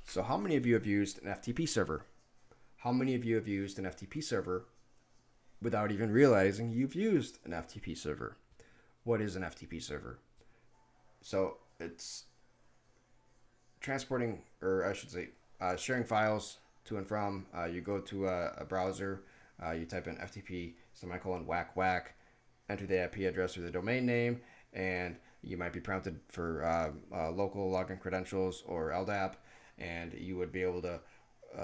So how many of you have used an FTP server? How many of you have used an FTP server without even realizing you've used an FTP server? What is an FTP server? So it's transporting, or I should say, sharing files to and from. You go to a browser, you type in FTP semicolon whack whack, enter the IP address or the domain name, and you might be prompted for local login credentials or LDAP, and you would be able to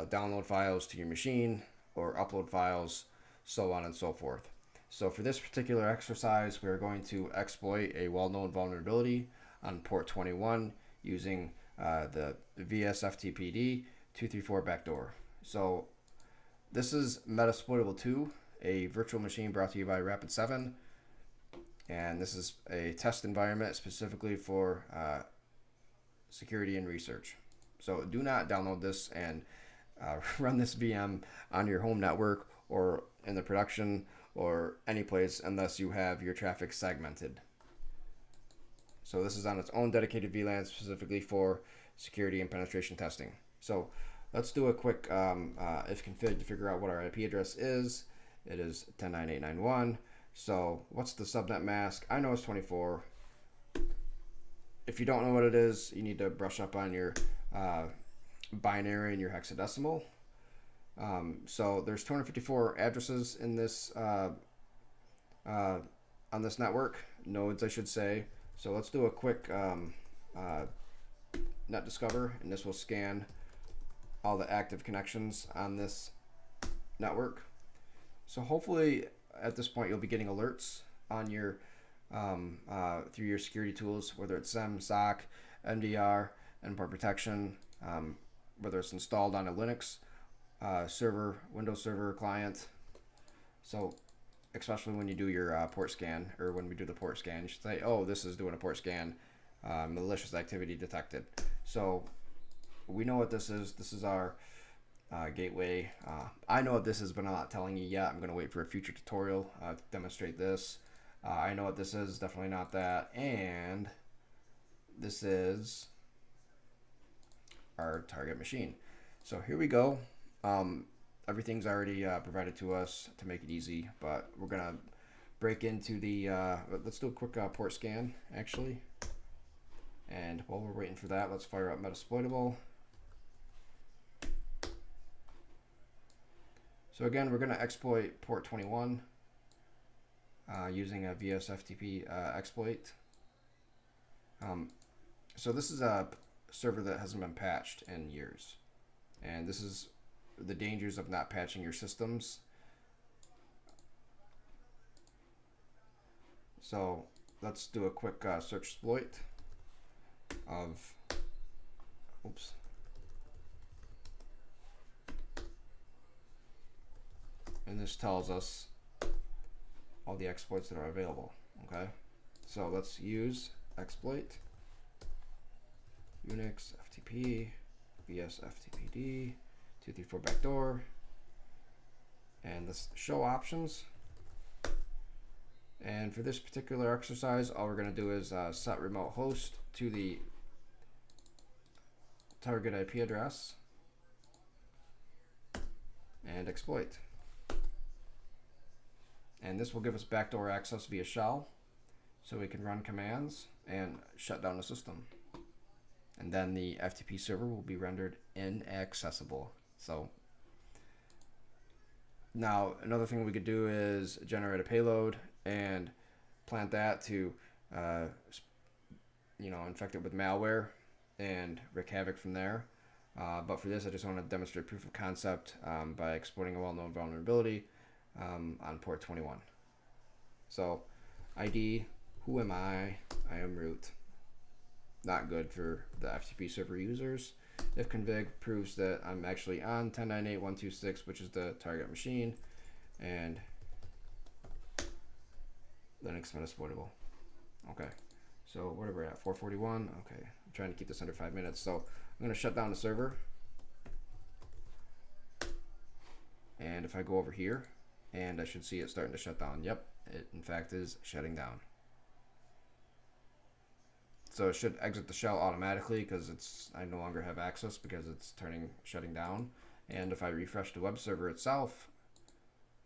download files to your machine or upload files, so on and so forth. So for this particular exercise, we're going to exploit a well-known vulnerability on port 21 using the VSFTPD 234 backdoor. So this is Metasploitable2, a virtual machine brought to you by Rapid7. And this is a test environment specifically for security and research. So do not download this and run this VM on your home network or in the production or any place unless you have your traffic segmented. So this is on its own dedicated VLAN specifically for security and penetration testing. So let's do a quick if config to figure out what our IP address is. It is 10.9.891. So what's the subnet mask? I know it's 24. If you don't know what it is, you need to brush up on your binary and your hexadecimal. So there's 254 addresses in this on this network, nodes I should say. So let's do a quick net discover, and this will scan all the active connections on this network. So hopefully at this point you'll be getting alerts on your through your security tools, whether it's SIEM, SOC, MDR, endpoint protection, whether it's installed on a Linux server, Windows Server client. So especially when you do your port scan, or when we do the port scan, you should say, oh, this is doing a port scan, malicious activity detected. So we know what this is. This is our gateway. I know what this is, but I'm not telling you yet. I'm going to wait for a future tutorial to demonstrate this. I know what this is, definitely not that. And this is our target machine. So here we go. Everything's already provided to us to make it easy, but we're going to break into the, let's do a quick port scan actually. And while we're waiting for that, let's fire up Metasploitable. So again, we're going to exploit port 21 using a VSFTP exploit. So this is a server that hasn't been patched in years. And this is the dangers of not patching your systems. So let's do a quick search exploit of, oops. And this tells us all the exploits that are available. Okay, so let's use exploit Unix FTP vsftpd 234 backdoor, and let's show options. And for this particular exercise, all we're going to do is set remote host to the target IP address and exploit. And this will give us backdoor access via shell, so we can run commands and shut down the system. And then the FTP server will be rendered inaccessible. So now another thing we could do is generate a payload and plant that to infect it with malware and wreak havoc from there. But for this, I just want to demonstrate proof of concept by exploiting a well-known vulnerability on port 21. So ID, who am I? I am root. Not good for the FTP server users. If config proves that I'm actually on 10.9.8.126, which is the target machine, and Linux Metasploitable. Okay, so where are we at? 441. Okay, I'm trying to keep this under 5 minutes. So I'm going to shut down the server. And if I go over here, and I should see it starting to shut down. Yep, it in fact is shutting down. So it should exit the shell automatically because I no longer have access because it's shutting down. And if I refresh the web server itself,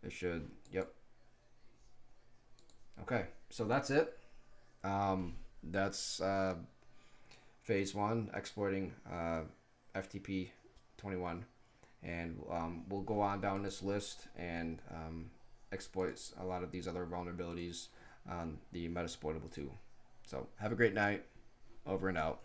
it should, yep. Okay, so that's it. That's phase one, exporting FTP 21. And we'll go on down this list and exploit a lot of these other vulnerabilities on the Metasploitable2. So have a great night. Over and out.